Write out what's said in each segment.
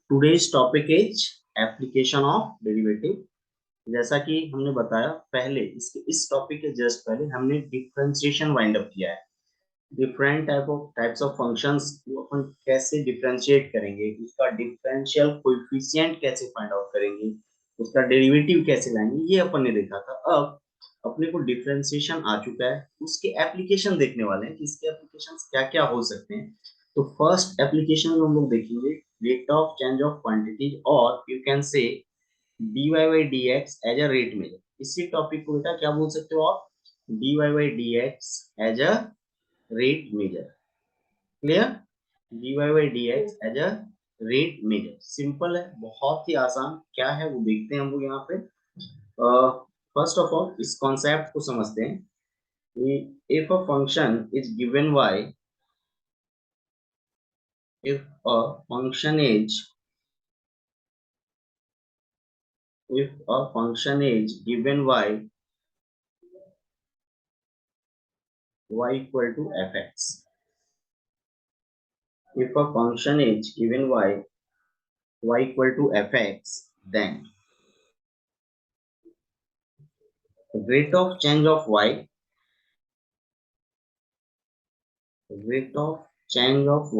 Today's topic is application of derivative. जैसा कि हमने बताया पहले, इसके इस टॉपिक के जस्ट पहले हमने डिफरेंशिएशन वाइंड अप किया है। डिफरेंट टाइप्स ऑफ फंक्शंस को अपन कैसे डिफरेंशिएट करेंगे, उसका डिफरेंशियल कोएफिशिएंट कैसे फाइंड आउट करेंगे, उसका डेरिवेटिव कैसे लाएंगे, ये अपन ने देखा था। अब अपने को डिफरेंशिएशन आ चुका है, उसके एप्लीकेशन देखने वाले हैं कि इसके एप्लीकेशंस क्या क्या हो सकते हैं। तो फर्स्ट एप्लीकेशन में हम लोग देखेंगे rate of change of quantities, और you can say dy by dx as a rate measure. इसी टॉपिक को बेटा क्या बोल सकते हो आप, dy by dx as a rate measure. Clear? dy by dx as a rate measure simple है, बहुत ही आसान। क्या है वो देखते हैं हम लोग यहाँ पे। फर्स्ट ऑफ ऑल इस कॉन्सेप्ट को समझते हैं। If a function is given y, if a function is if a function is given y equal to fx, if a function is given y equal to fx, then rate of change of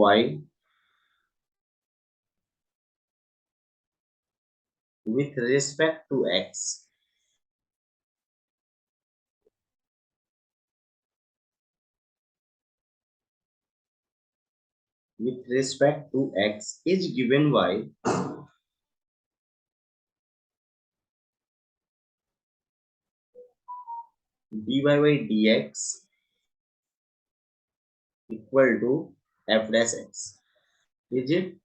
y with respect to x, with respect to x is given dy by dx equal to f dash x. Is it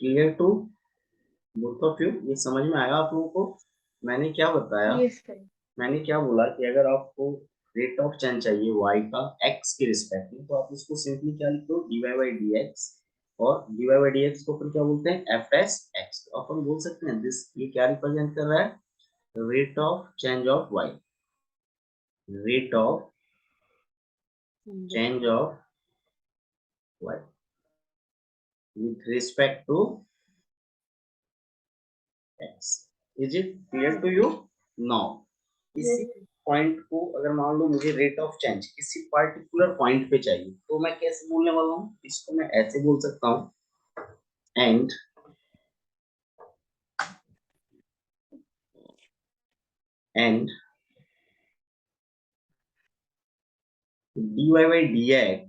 clear to both of you? ये समझ में आया आप लोगों को? मैंने क्या बताया? Yes, मैंने क्या बोला कि अगर आपको रेट ऑफ चेंज चाहिए y का x के रिस्पेक्ट में, तो आप उसको सिंपली क्या लिखते हो, dy by dx। और dy by dx को फिर क्या बोलते हैं, f dash x। तो अपन बोल सकते हैं दिस, ये क्या रिप्रेजेंट कर रहा है, rate of change of y, rate of change of y with respect to x। Is it clear to you? Now इसी पॉइंट को अगर मान लो मुझे रेट ऑफ चेंज किसी पर्टिकुलर पॉइंट पे चाहिए, तो मैं कैसे बोलने वाला हूँ, इसको मैं ऐसे बोल सकता हूँ, and and dy by dx,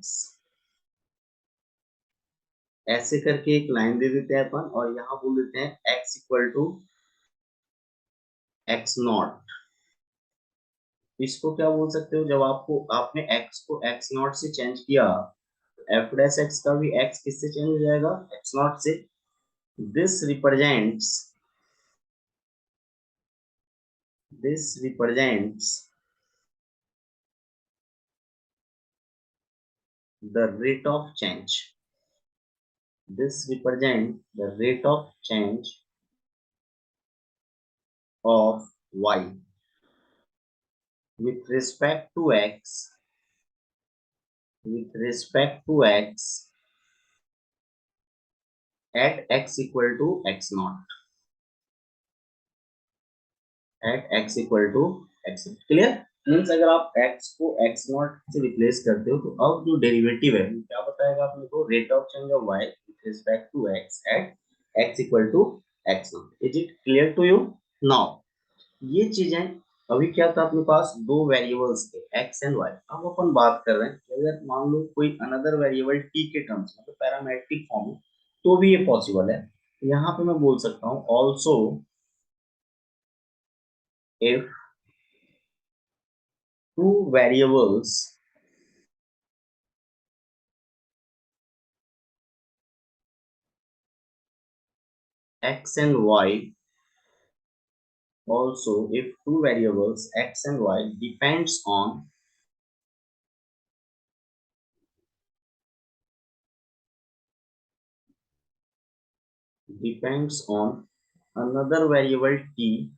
ऐसे करके एक लाइन दे देते हैं अपन, और यहाँ बोल देते हैं x equal to x naught. इसको क्या बोल सकते हो, जब आपको आपने x को x नॉट से चेंज किया, f डैश x का भी x किससे चेंज हो जाएगा, x नॉट से। This represents this represents the rate of change. This represents the rate of change of y with respect to x, with respect to x at x equal to x naught, at x equal to x। Clear? Means अगर आप x को x not से replace करते हो, तो अब जो derivative है वो क्या बताएगा अपने को, rate of change of y with respect to x at x equal to x naught। Is it clear to you? Now ये चीजें, अभी क्या था अपने पास, दो वेरिएबल्स थे x एंड y। अब अपन बात कर रहे हैं कि अगर मान लो कोई अनदर वेरिएबल t के टर्म्स में, तो पैरामेट्रिक फॉर्म में, तो भी ये पॉसिबल है। यहाँ पे मैं बोल सकता हूँ also if two variables x and y, also if two variables x and y depends on another variable t,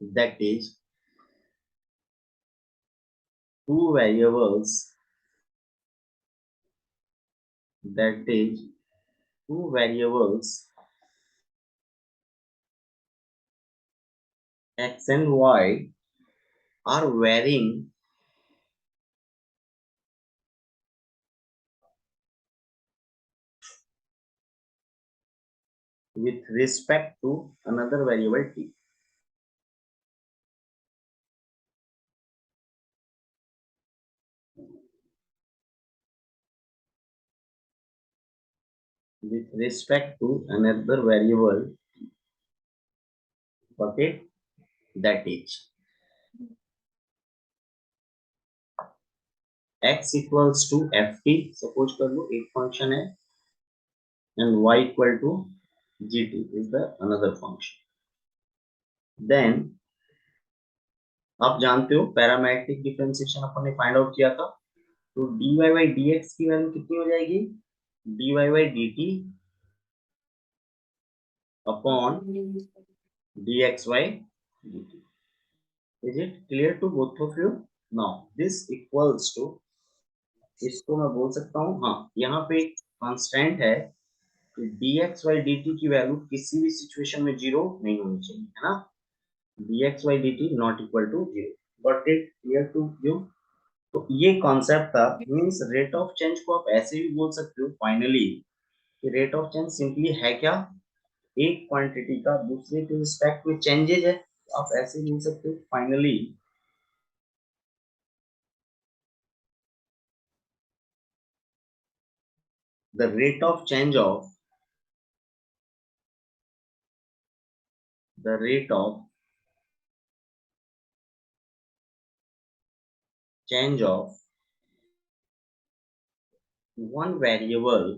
that is two variables, that is two variables x and y are varying with respect to another variable t. With respect to another variable, okay, that is x equals to ft, suppose कर लो एक function है, and y equal to gt is the another function. Then आप जानते हो parametric differentiation अपन ने find out किया था, तो dy by dx की वैल्यू कितनी हो जाएगी, dy by dt upon dx by dt. Is it clear to both of you? Now this equals to, इसको मैं बोल सकता हूँ, हाँ यहाँ पे एक कांस्टेंट है कि dx by dt की वैल्यू किसी भी सिचुएशन में जीरो नहीं होनी चाहिए, है ना, dx by dt not equal to zero. But it clear to you? तो ये कॉन्सेप्ट था. मींस रेट ऑफ चेंज को आप ऐसे भी बोल सकते हो फाइनली कि रेट ऑफ चेंज सिंपली है क्या, एक क्वांटिटी का दूसरे के रिस्पेक्ट में चेंजेज है, तो आप ऐसे बोल सकते हो finally the rate of change of the rate of change of one variable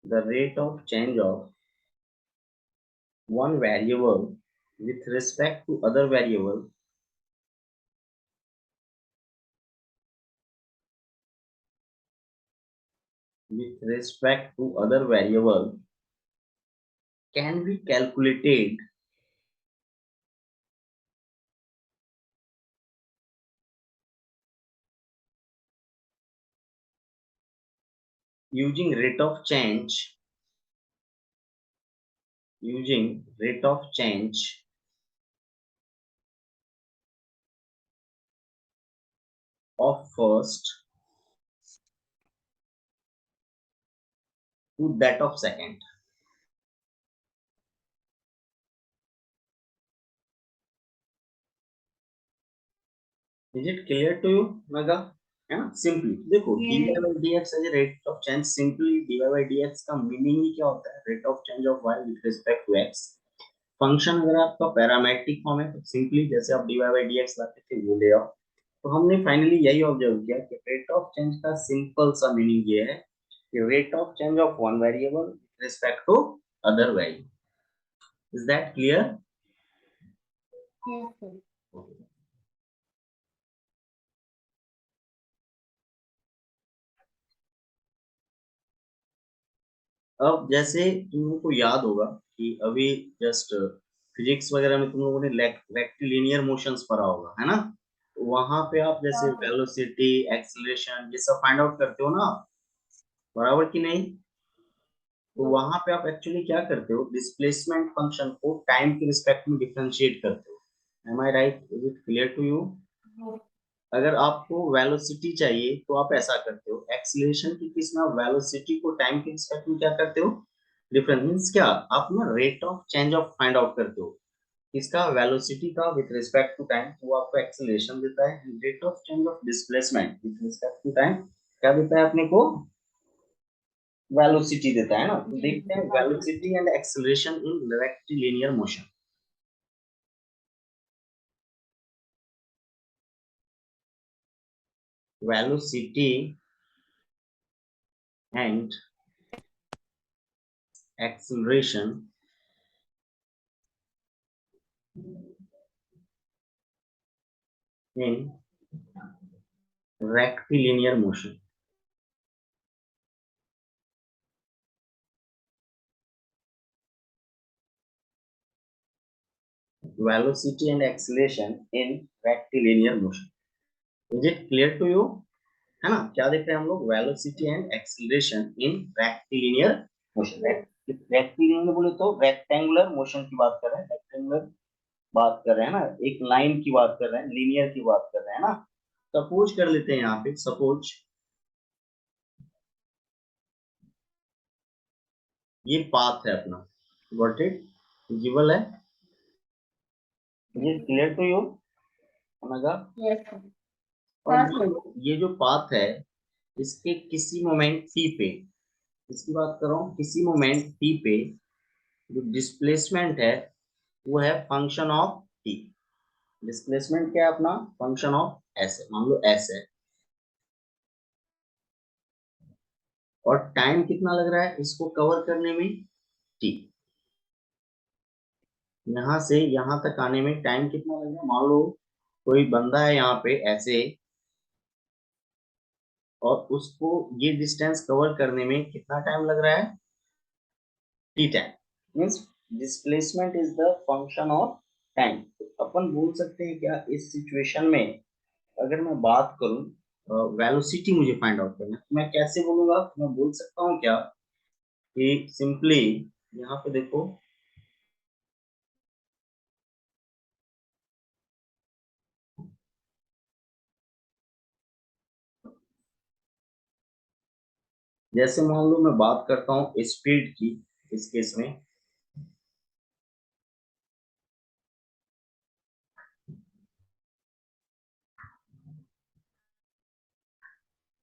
the rate of change of one variable with respect to other variable with respect to other variable can be calculated using rate of change of first to that of second. Is it clear to you, Mega? है ना, simply देखो dy by dx as rate of change, simply dy by dx का meaning ही क्या होता है, rate of change of y with respect to x. Function अगर आपका पैरामेट्रिक फॉर्म है तो सिंपली जैसे आप dy by dx लाते थे वो ले आओ. तो हमने फाइनली यही ऑब्जर्व किया कि रेट ऑफ चेंज का सिंपल सा मीनिंग ये है कि rate of change of one variable with respect to other variable. Is that clear? अब जैसे तुम लोगों को याद होगा कि अभी जस्ट फिजिक्स वगैरह में तुम लोगों ने रेक्टिलिनियर मोशंस पढ़ा होगा, है ना, तो वहां पे आप जैसे वेलोसिटी एक्सीलरेशन ये सब फाइंड आउट करते हो ना, बराबर कि नहीं, तो वहां पे आप एक्चुअली क्या करते हो, डिस्प्लेसमेंट फंक्शन को टाइम के रिस्पेक्ट में डिफरेंशिएट करते हो. Am I right? Is it clear to you? अगर आपको वेलोसिटी चाहिए तो आप ऐसा करते हो, एक्सीलरेशन की केस में आप वेलोसिटी को टाइम के रिस्पेक्ट में क्या करते हो, डिफरेंस मींस क्या, आप ना rate of change of find out करते हो, इसका वेलोसिटी का विद रिस्पेक्ट टू टाइम, वो आपको एक्सीलरेशन देता है. Rate of change of displacement with respect to time क्या देता है अपने को, वेलोसिटी देता है ना. तो देखते हैं velocity and acceleration in rectilinear motion. Velocity and acceleration in rectilinear motion. velocity and acceleration in rectilinear motion. Is it clear to you? है ना, क्या देख रहे हैं हम लोग, velocity and acceleration in rectilinear motion. Rectilinear बोले तो रेक्टेंगुलर मोशन की बात कर रहे हैं, रेक्टेंगुलर बात कर रहे हैं ना, एक लाइन की बात कर रहे हैं, लीनियर की बात कर रहे हैं ना। सपोज कर लेते हैं यहाँ पे, सपोज ये पाथ है अपना, गॉट इट, विजिबल है, ये क्लियर टू यू अनगा? और ये जो पाथ है, इसके किसी मोमेंट टी पे, इसकी बात कर रहा हूँ, किसी मोमेंट टी पे जो डिस्प्लेसमेंट है वो है फंक्शन ऑफ टी। डिस्प्लेसमेंट क्या है अपना, फंक्शन ऑफ एस है, मान लो एस है, और टाइम कितना लग रहा है इसको कवर करने में, टी। यहाँ से यहाँ तक आने में टाइम कितना लग रहा है, मान लो कोई बंदा है यहाँ पे ऐसे, और उसको ये डिस्टेंस कवर करने में कितना टाइम लग रहा है, T time. Means displacement is the function of time. अपन बोल सकते हैं क्या इस सिचुएशन में, अगर मैं बात करूं वेलोसिटी मुझे फाइंड आउट करना है, तो मैं कैसे बोलूंगा, मैं बोल सकता हूँ क्या कि सिंपली यहाँ पे देखो, जैसे मान लो मैं बात करता हूँ स्पीड की, इस केस में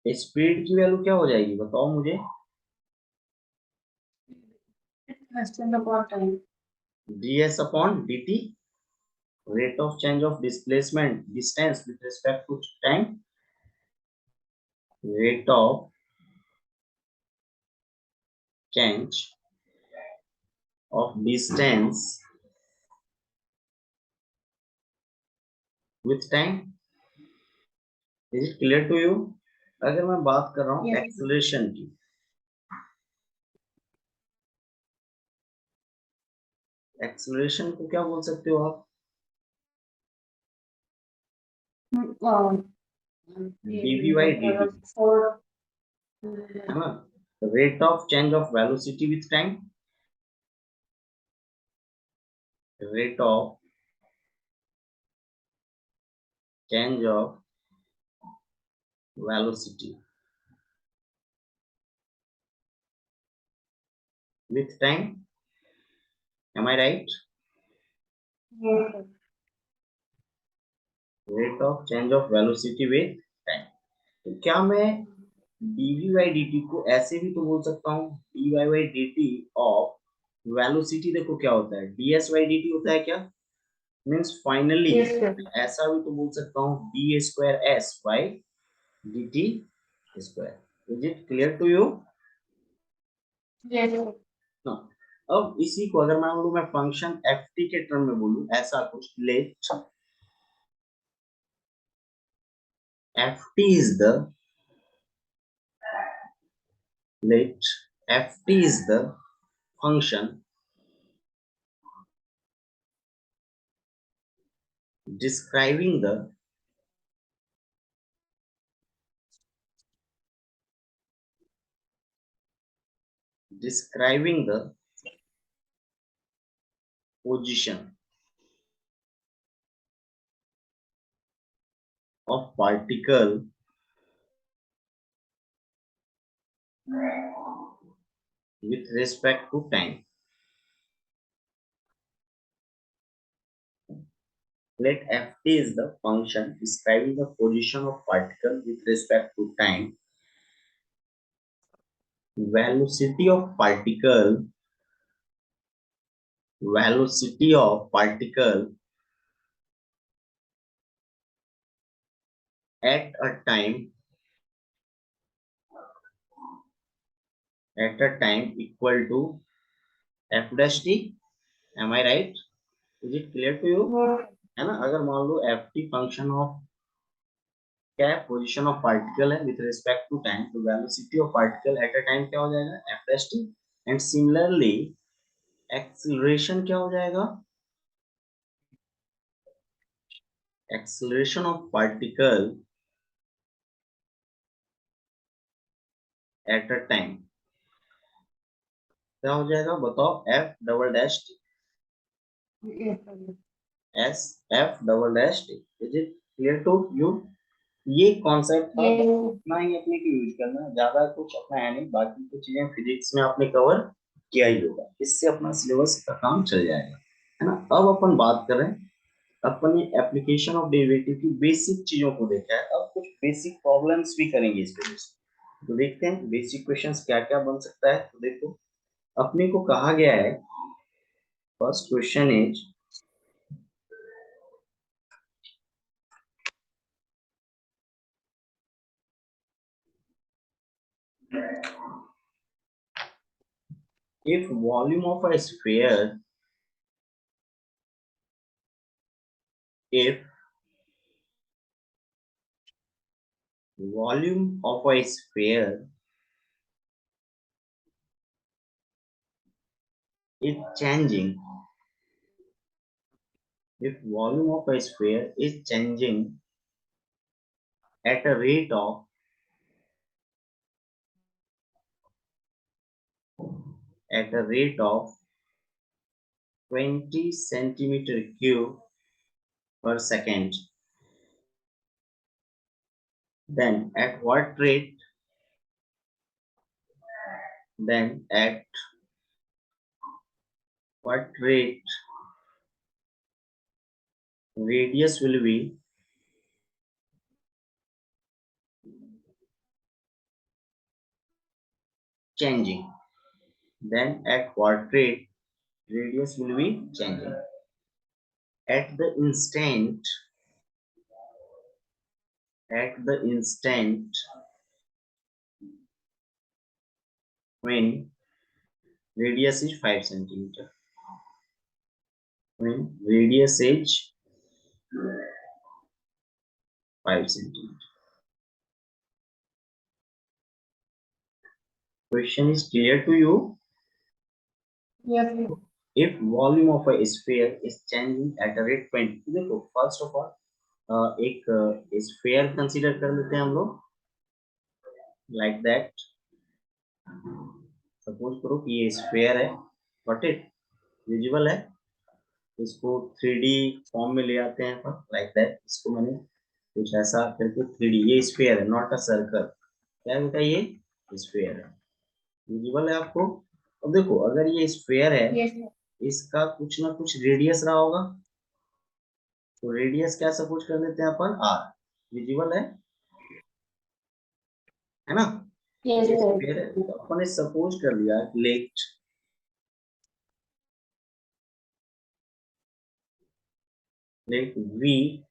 स्पीड की वैल्यू क्या हो जाएगी बताओ मुझे, ds upon dt, rate of change of displacement distance with respect to time, rate of change of distance with time। Is it clear to you? अगर मैं बात कर रहा हूँ एक्सेलरेशन की, एक्सेलरेशन को क्या बोल सकते हो आप, dv by dt, है ना, rate of change of velocity with time, rate of change of velocity with time, am I right? Rate of change of velocity with time. तो क्या मैं dv by dt को ऐसे भी तो बोल सकता हूँ, dy by dt of velocity, देखो क्या होता है, ds by dt होता है क्या, मीन्स फाइनली ऐसा भी तो बोल सकता हूँ d square s by d t square. Is it clear to you? अब इसी को अगर मान लो मैं फंक्शन एफ टी के टर्म में बोलूं, ऐसा कुछ, let f t is the, let f t is the function describing the describing the position of particle with respect to time। Let ft is the function describing the position of particle with respect to time, velocity of particle, velocity of particle at a time, at a time equal to f dash t। am I right? is it clear to you? है ना, अगर मान लो F T function of क्या है, position of particle है with respect to time, तो velocity of particle at a time क्या हो जाएगा, F dash T. And similarly acceleration क्या हो जाएगा, acceleration of particle at a time, क्या हो जाएगा बताओ? F double dash s f double dash t. Is it clear to you? ये कॉन्सेप्ट था, इतना ही अपने को यूज करना, ज्यादा कुछ अपना है नहीं, बाकी कुछ चीजें फिजिक्स में आपने कवर किया ही होगा, इससे अपना सिलेबस का काम चल जाएगा, है ना। अब अपन बात करें, अपन ने एप्लीकेशन ऑफ डेरिवेटिव की बेसिक चीजों को देखा है, अब कुछ बेसिक प्रॉब्लम्स भी करेंगे इस पे। तो देखते हैं बेसिक क्वेश्चंस क्या क्या बन सकता है। तो देखो, अपने को कहा गया है, first question is, if volume of a sphere, if volume of a sphere is changing, if volume of a sphere is changing at a rate of 20 centimeter cube per second, then at what rate, then at what rate radius will be changing, then at what rate radius will be changing at the instant, at the instant when radius is 5 centimeter, when radius is 5 centimeter. Question is clear to you? Yes. If volume of a sphere is changing at a rate 20, देखो first of all एक sphere consider कर लेते हैं हम लोग, like that. Suppose करो कि ये स्फेयर है, गॉट इट, विजिबल है। इसको 3D फॉर्म में ले आते हैं अपन, लाइक दैट। इसको मैंने कुछ ऐसा करके 3D, ये स्फेयर है, नॉट अ सर्कल। क्या है बेटा? ये स्फेयर है, विजिबल है आपको। अब देखो, अगर ये स्फेयर है, Yes. इसका कुछ ना कुछ रेडियस रहा होगा, तो रेडियस क्या सपोज कर लेते हैं अपन? आर, विजिबल है ना। Yes. ये स्फीयर है, तो अपन ने सपोज कर लिया, late V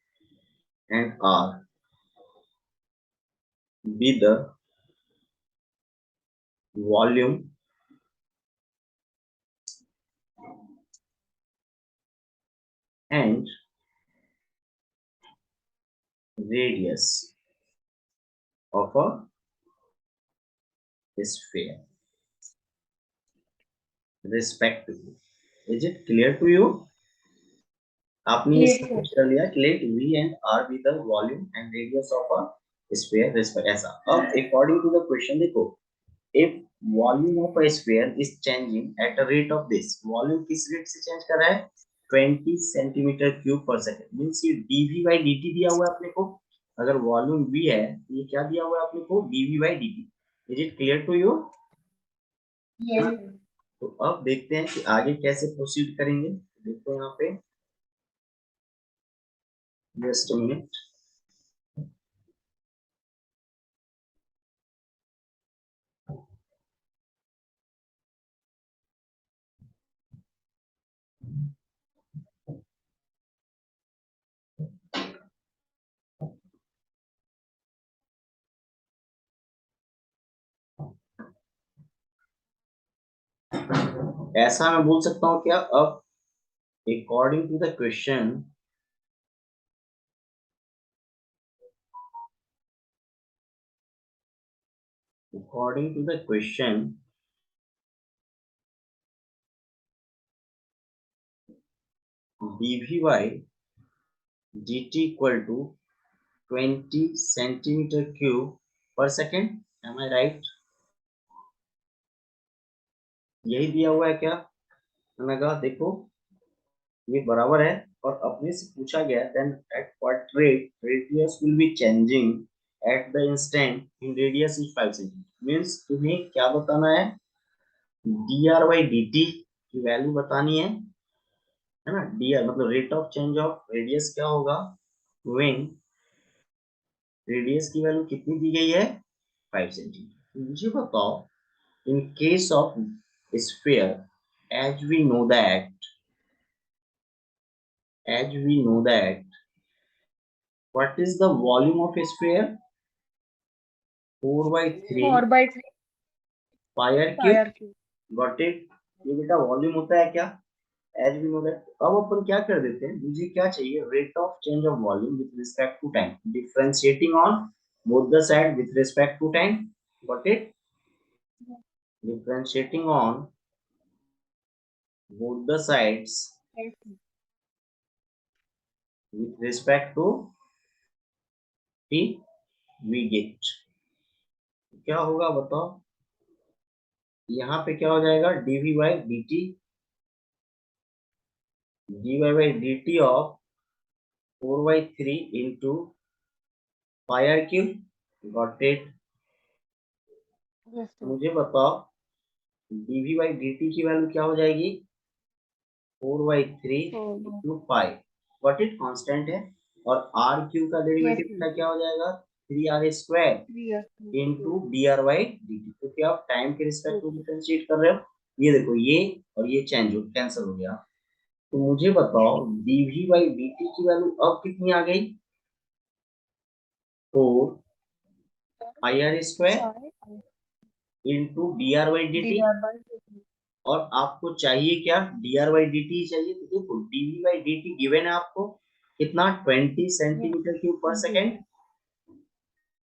and R be the volume and radius of a sphere respectively. Is it clear to you? आपने ये Yes. सपोज कर लिया कि late V and R be the volume and radius of a sphere respect, ऐसा। अब according to the question देखो, if volume of a sphere is changing at a rate of this, volume किस rate से change कर रहा है? 20 centimetre cube पर second, means ये dv by dt दिया हुआ है अपने को। अगर वॉल्यूम v है, तो ये क्या दिया हुआ है अपने को? dv by dt। Is it clear to you? Yes. तो अब देखते हैं कि आगे कैसे प्रोसीड करेंगे। देखो यहाँ पे, जस्ट अ मिनट। ऐसा मैं बोल सकता हूँ क्या? अब according to the question, according to the question, dv by dt equal to 20 centimeter cube per second. Am I right? यही दिया हुआ है क्या? मैंने कहा देखो ये बराबर है, और अपने से पूछा गया then at what rate radius will be changing at the instant in radius is 5 centimetre. Means तुम्हें क्या बताना है? dr बाई dt की वैल्यू बतानी है ना। dr मतलब rate of change of radius क्या होगा व्हेन रेडियस की वैल्यू कितनी दी गई है 5 सेंटीमीटर। मुझे बताओ in case of sphere, as we know that as we know that what is the volume of a sphere? 4 by 3 4/3 pi r cube. pi r cube. Got it? ये बेटा volume होता है क्या? As we know that. अब अपन क्या कर देते हैं, मुझे क्या चाहिए? Rate of change of volume with respect to time, differentiating on both the side with respect to time. Got it? Differentiating on both the sides with respect to t, we get क्या होगा बताओ? यहाँ पे क्या हो जाएगा? dv by dt, dy by dt of 4 by 3 into pi r cube. Got it? Yes, sir. मुझे बताओ dv by dt की वैल्यू क्या हो जाएगी? 4 by 3 into pi। Got it? Constant है। और r क्यूब का डेरिवेटिव Yes, क्या हो जाएगा? 3r square 3 into dr by dt। तो क्या आप टाइम के रिस्पेक्ट में डिफरेंशिएट कर रहे हो? ये देखो ये और ये चेंज हो कैंसिल हो गया। तो मुझे बताओ dv by dt की वैल्यू अब कितनी आ गई? 4 pi r square into dr by dt। और आपको चाहिए क्या? dr by dt चाहिए। तो देखो dv by dt गिवन है आपको कितना? 20 सेंटीमीटर क्यूब पर सेकेंड।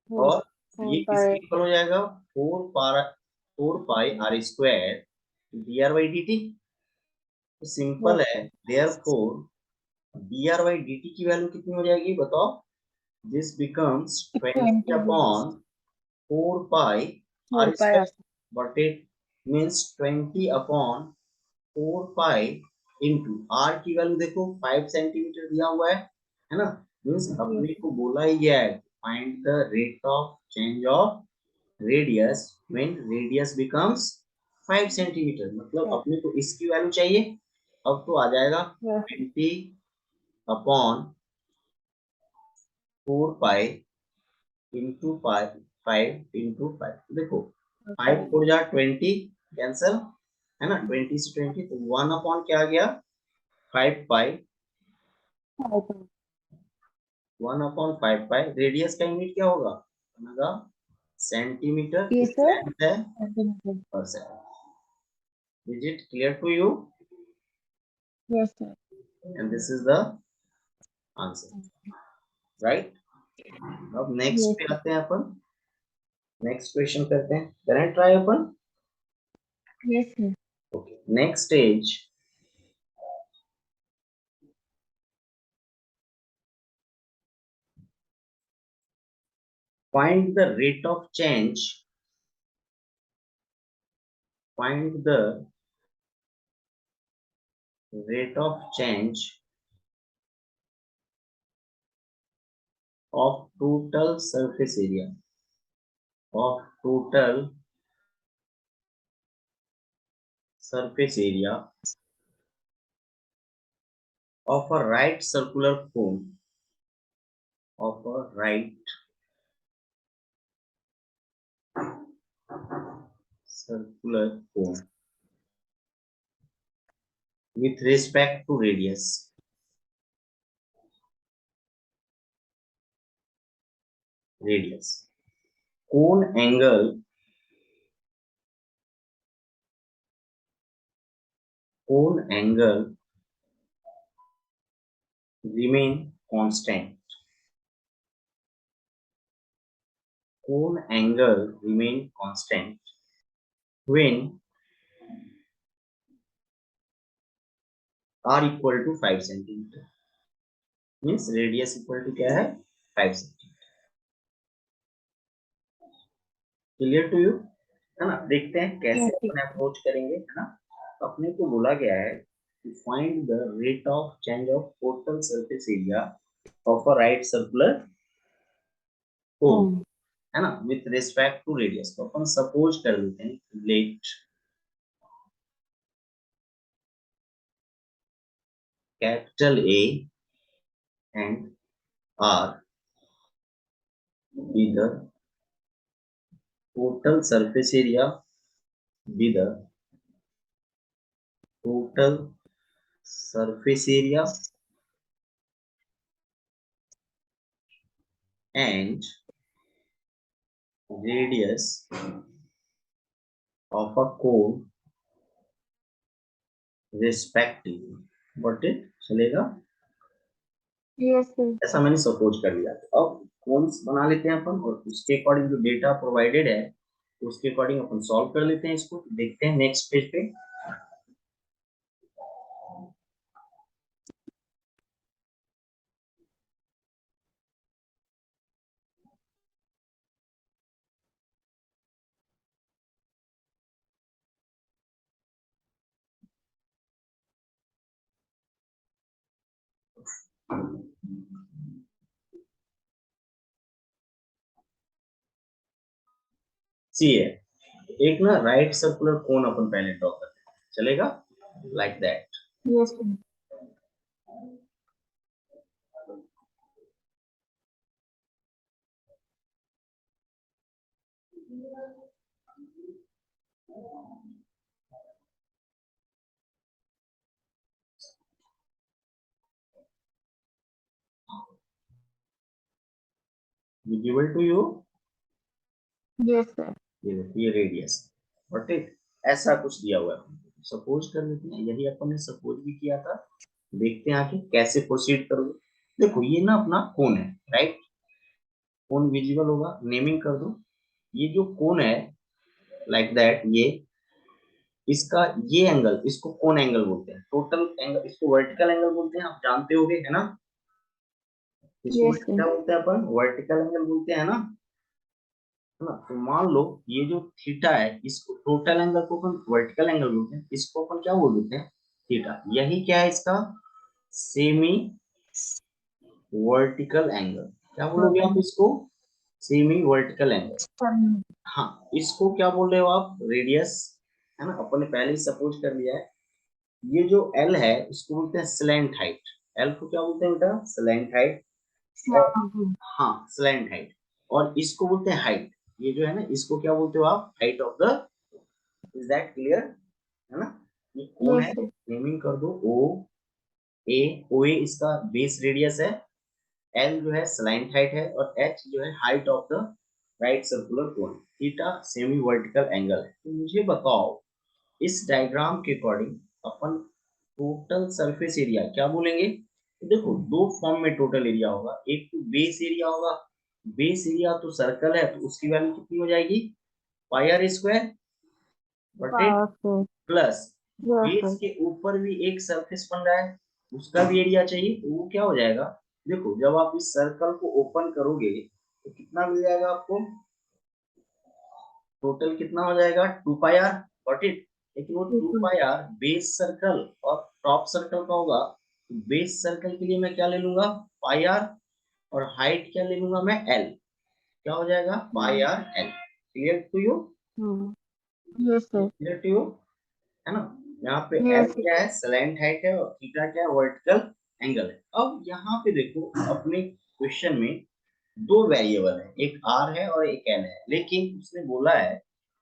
और ये किसके इक्वल हो जाएगा? 4 पाई r square dr by dt। तो सिंपल है, देयरफॉर dr by dt की वैल्यू कितनी हो जाएगी बताओ? This becomes 20 upon 4 pi r square, but it means 20 upon 4 pi into r की वैल्यू देखो 5 सेंटीमीटर दिया हुआ है ना। मींस अपने को बोला ही गया है find the rate of change of radius when radius becomes 5 centimetre. मतलब अपने को इसकी वैल्यू चाहिए। अब तो आ जाएगा 20 अपॉन 4 पाई इंटू 5 इंटू 5। देखो 5 4 जा 20 कैंसल है ना, 20 से 20 तो 1 अपॉन क्या आ गया? 5 पाई। 1 upon 5 pi. रेडियस का यूनिट क्या होगा? होगा सेंटीमीटर। Yes, sir. लेंथ है पर second. Is it clear to you? Yes, sir. And this is the answer, right? अब नेक्स्ट पे आते हैं अपन। नेक्स्ट क्वेश्चन करते हैं, करें ट्राई अपन। Yes, sir. Okay, next is find the rate of change, find the rate of change of total surface area, of total surface area of a right circular cone, of a right circular cone with respect to radius, radius cone angle, cone angle remain constant, cone angle remain constant when r equal to 5 centimeter। Means radius equal to क्या है 5 centimetre. Clear to you, है ना। देखते हैं कैसे Yes, अपन approach करेंगे, है ना। तो अपने को बोला गया है to find the rate of change of total surface area of a right circular cone, home. है ना, with respect to radius। तो अपन सपोज कर लेते हैं let capital A and R be the total surface area, be the total surface area and radius of a cone respectively। Got it? चलेगा। Yes, sir. ऐसा मैंने suppose कर लिया। तो अब कॉन्स बना लेते हैं अपन, और उसके अकॉर्डिंग जो डेटा प्रोवाइडेड है उसके अकॉर्डिंग अपन सॉल्व कर लेते हैं इसको। देखते हैं नेक्स्ट पेज पे। सी है एक ना राइट सर्कुलर कोन अपन पहले ड्रॉ करते हैं, चलेगा like that. Yes, sir. Visible to you, Yes, sir. ये रेडियस और ठीक ऐसा कुछ दिया हुआ है। सपोज कर लेते हैं, यही अपन ने सपोज भी किया था। देखते हैं आगे कैसे प्रोसीड करोगे। देखो ये ना अपना कोन है, राइट। कोन विजिबल होगा, नेमिंग कर दो। ये जो कोन है लाइक दैट, ये इसका ये एंगल, इसको कोन एंगल बोलते हैं। टोटल एंगल इसको वर्टिकल एंगल बोलते हैं, आप जानते होगे, है ना। इसको Yes, sir. क्या बोलते हैं अपन, वर्टिकल एंगल बोलते हैं ना, है ना। तो मान लो ये जो थीटा है, इसको टोटल एंगल को अपन वर्टिकल एंगल बोलते हैं, इसको अपन क्या बोल देते हैं थीटा। यही क्या है इसका सेमी वर्टिकल एंगल। क्या बोलोगे आप इसको, सेमी वर्टिकल एंगल। Sorry. हाँ, इसको क्या बोल रहे हो आप, रेडियस, है ना। अपन ने पहले ही सपोज कर लिया है। ये जो एल है इसको बोलते हैं स्लैंट हाइट। एल को क्या बोलते हैं बेटा, स्लैंट हाइट। और Sorry. हाँ, स्लैंट हाइट। और इसको बोलते हैं हाइट। ये जो है ना, इसको क्या बोलते हो आप, height of the, is that clear, है ना। ये कौन Yes, है, sir. नेमिंग कर दो ओ ए। ओ ए इसका बेस रेडियस है, एल जो है स्लाइंट हाइट है, और एच जो है height of the right circular cone. Theta semi vertical angle है। तो मुझे बताओ इस डायग्राम के अकॉर्डिंग अपन टोटल सरफेस एरिया क्या बोलेंगे। तो देखो दो फॉर्म में टोटल एरिया होगा, एक तो बेस एरिया होगा। बेस एरिया तो सर्कल है, तो उसकी वैल्यू कितनी हो जाएगी, पाई आर स्क्वायर बटे Yes, sir. Plus Yes, base sir. के ऊपर भी एक सरफेस बन रहा है, उसका भी एरिया चाहिए, तो वो क्या हो जाएगा। देखो जब आप इस सर्कल को ओपन करोगे तो कितना मिल जाएगा आपको, टोटल कितना हो जाएगा 2 पाई आर, गॉट इट। लेकिन वो Yes, two sir. Pi r base circle और टॉप सर्कल का होगा। तो बेस सर्कल के लिए मैं क्या ले लूंगा, पाई आर, और हाइट क्या ले लूंगा मैं, एल। क्या हो जाएगा, pi Hmm. R l. Clear to you, Hmm. Yes, sir. Clear to you, है ना। यहाँ पे एल Yes, sir. क्या है, स्लैंट हाइट है, और थीटा क्या है, वर्टिकल एंगल है। अब यहाँ पे देखो अपने क्वेश्चन में दो वेरिएबल है, एक आर है और एक एल है, लेकिन उसने बोला है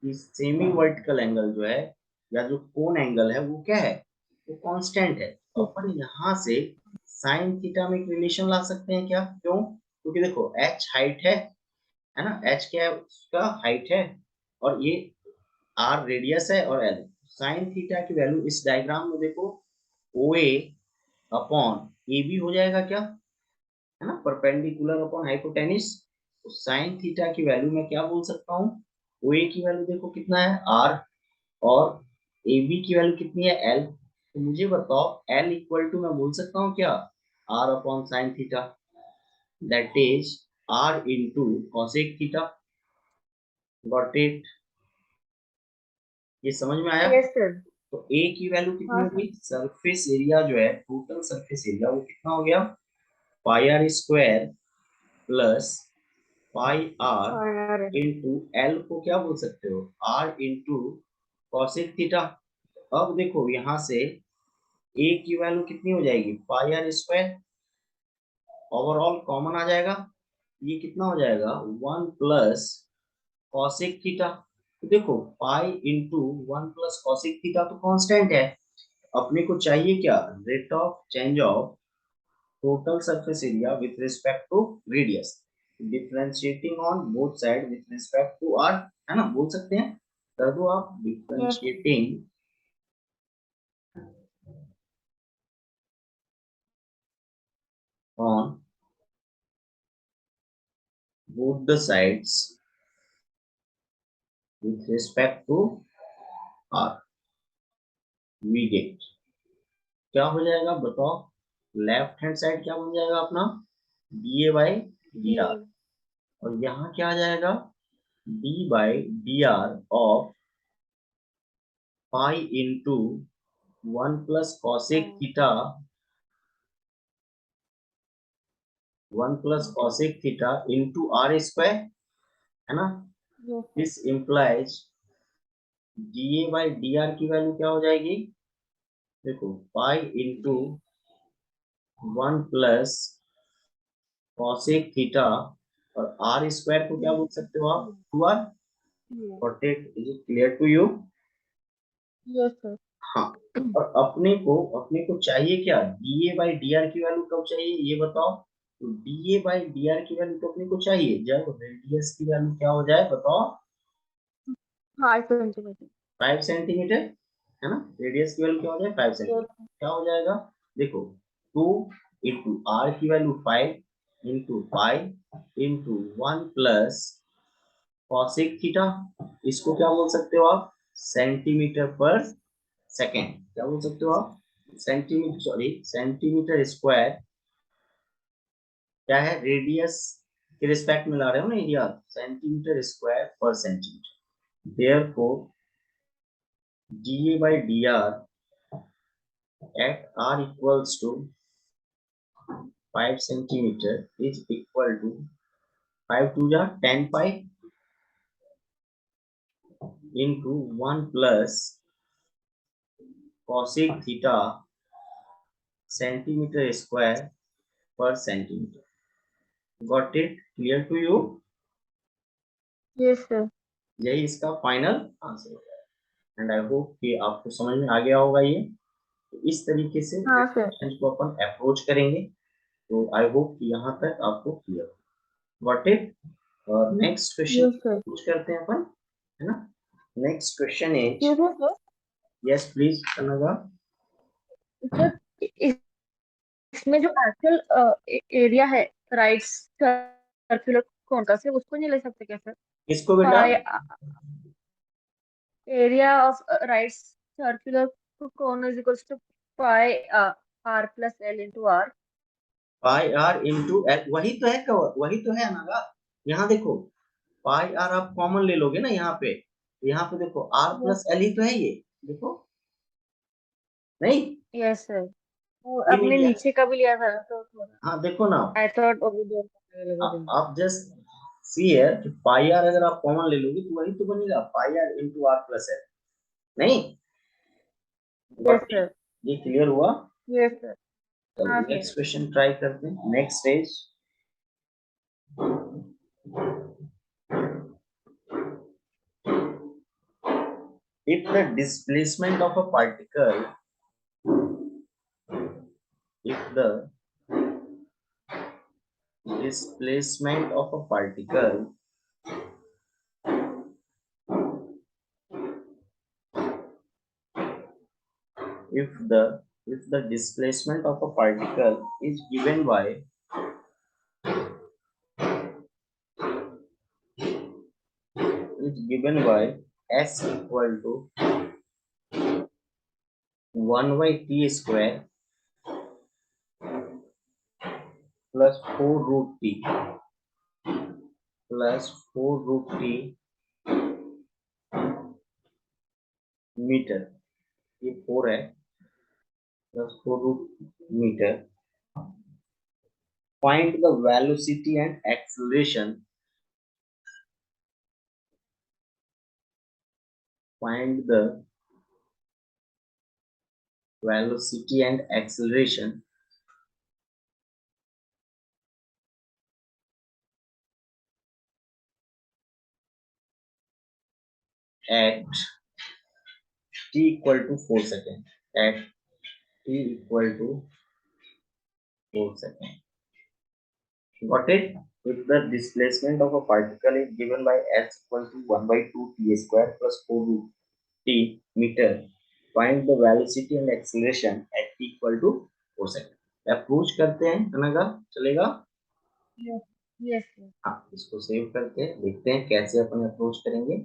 कि सेमी वर्टिकल एंगल जो है या जो कोन एंगल है वो क्या है, वो कांस्टेंट है। तो Yes, अपन sir. यहाँ से साइन थीटा में एक रिलेशन ला सकते हैं क्या, क्यों, क्योंकि देखो एच हाइट है ना, एच क्या है उसका हाइट है, और ये आर रेडियस है, और एल साइन थीटा की वैल्यू इस डायग्राम में देखो ओ ए अपॉन ए बी हो जाएगा क्या, है ना, परपेंडिकुलर अपॉन हाइपोटेनिस। तो साइन थीटा की वैल्यू मैं क्या बोल सकता हूँ, ओ ए की वैल्यू देखो कितना है आर, और ए बी की वैल्यू कितनी है एल। तो मुझे बताओ एल इक्वल टू मैं बोल सकता हूँ क्या, r upon sin theta, that is r into cosec theta. Got it? ये समझ में आया? Yes sir. तो a की वैल्यू कितनी हाँ होगी? सर। सरफेस एरिया जो है, टोटल सरफेस एरिया वो कितना हो गया? Pi r square plus pi r और इंटू एल को क्या बोल सकते हो? R into cosec theta. अब देखो यहाँ से a की वैल्यू कितनी हो जाएगी? पाई आर स्क्वायर, ओवरऑल कॉमन आ जाएगा, ये कितना हो जाएगा? 1 प्लस कॉसेक थीटा। तो देखो pi into 1 plus cosec theta तो कांस्टेंट है। अपने को चाहिए क्या? Rate of change of total surface area with respect to radius, differentiating on both side with respect to r, है ना? बोल सकते हैं, कर दो आप, yes differentiating on both the sides with respect to r, we get क्या हो जाएगा बताओ? लेफ्ट हैंड साइड क्या बन जाएगा अपना? D a by d g. R, और यहाँ क्या आ जाएगा? D by d r of pi into 1 plus cosec theta, 1 plus cosec theta into r square, है ना? Yes sir. This implies d a by d r की value क्या हो जाएगी? देखो pi into 1 plus cosec theta, और r square को क्या बोल सकते हो आप? 2r। Got it? Is it clear to you? Yes sir. हाँ। और अपने को चाहिए क्या? D a by d r की वैल्यू कब चाहिए ये बताओ? तो d a by d r की वैल्यू तो अपने को चाहिए जब रेडियस की वैल्यू क्या हो जाए बताओ? 5 सेंटीमीटर। 5 सेंटीमीटर, है ना? रेडियस की वैल्यू क्या हो जाए? 5 सेंटीमीटर। क्या हो जाएगा? देखो 2 इंटू आर की value 5 into pi into 1 plus cosec theta, इसको क्या बोल सकते हो आप? सेंटीमीटर पर सेकेंड। क्या बोल सकते हो आप? सेंटीमीटर, सॉरी सेंटीमीटर स्क्वायर क्या है? रेडियस के रिस्पेक्ट में ला रहे हो ना एरिया, सेंटीमीटर स्क्वायर पर centimetre. Therefore dA by dr at r equals to 5 centimeter is equal to 5 to the 10 pi into 1 plus cosec theta centimeter square per centimeter. Got it? Clear to you? Yes sir. यही इसका final answer है, and I hope कि आपको समझ में आ गया होगा ये। तो इस तरीके से हाँ सर। क्वेश्चन को अपन अप्रोच करेंगे। तो आई होप कि यहाँ तक आपको क्लियर हो। Got it? और नेक्स्ट क्वेश्चन यस सर। कुछ करते हैं अपन, है ना? Next question is, excuse me sir. Yes please कनगा। सर इसमें जो एक्चुअल एरिया है, राइट सर्कुलर कोन का, सिर्फ उसको नहीं ले सकते क्या सर? किसको बेटा? Pi area of right circular cone is equals to pi r plus L into r. Pi r into L, वही तो है कवर, वही तो है अनगा। यहाँ देखो पाई आर आप कॉमन ले लोगे ना यहाँ पे देखो आर प्लस एल ही तो है ये, देखो नहीं? Yes sir. वो ये नहीं अपने लिया? नीचे का भी लिया था तो थोड़ा हाँ देखो ना, आई थॉट अभी दो अलग है। आप जस्ट सी है कि पाई आर अगर आप कॉमन ले लोगे तो वही तो बनेगा, pi r into r plus L, नहीं? Yes Got it? सर। ये क्लियर हुआ? Yes sir. चलो हाँ सर। नेक्स्ट क्वेश्चन ट्राई करते हैं। Next is, if the displacement of a particle, if the displacement of a particle if the displacement of a particle is given by s equal to 1 by t square plus 4 root t plus 4 root t metre, ये 4 है, plus 4 root metre. Find the velocity and acceleration. Find the velocity and acceleration at t equal to 4 seconds. At t equal to 4 seconds. Got it? If the displacement of a particle is given by s equal to 1 by 2 t square plus 4 root t meter, find the velocity and acceleration at t equal to 4 seconds. Approach करते हैं अनगा, चलेगा? Yes. Yes. हाँ, इसको save करते हैं, देखते हैं कैसे अपन अप्रोच करेंगे.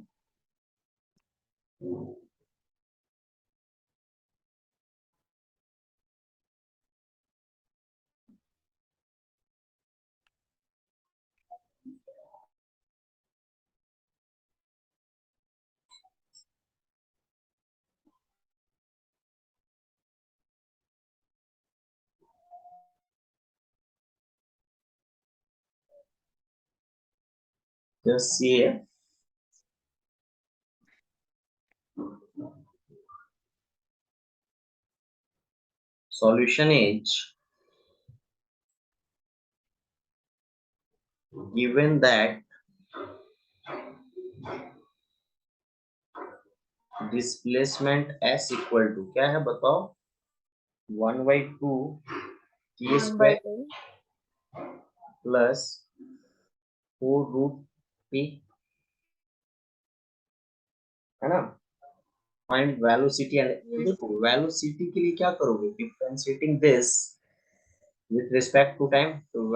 Just see here. Solution is given that displacement s equal to क्या है बताओ? 1 by 2 t 1 by square 2. plus 4 root t, है ना? Find velocity and Yes. देखो वेलोसिटी के लिए क्या करोगे? Differentiating this with respect to time, तो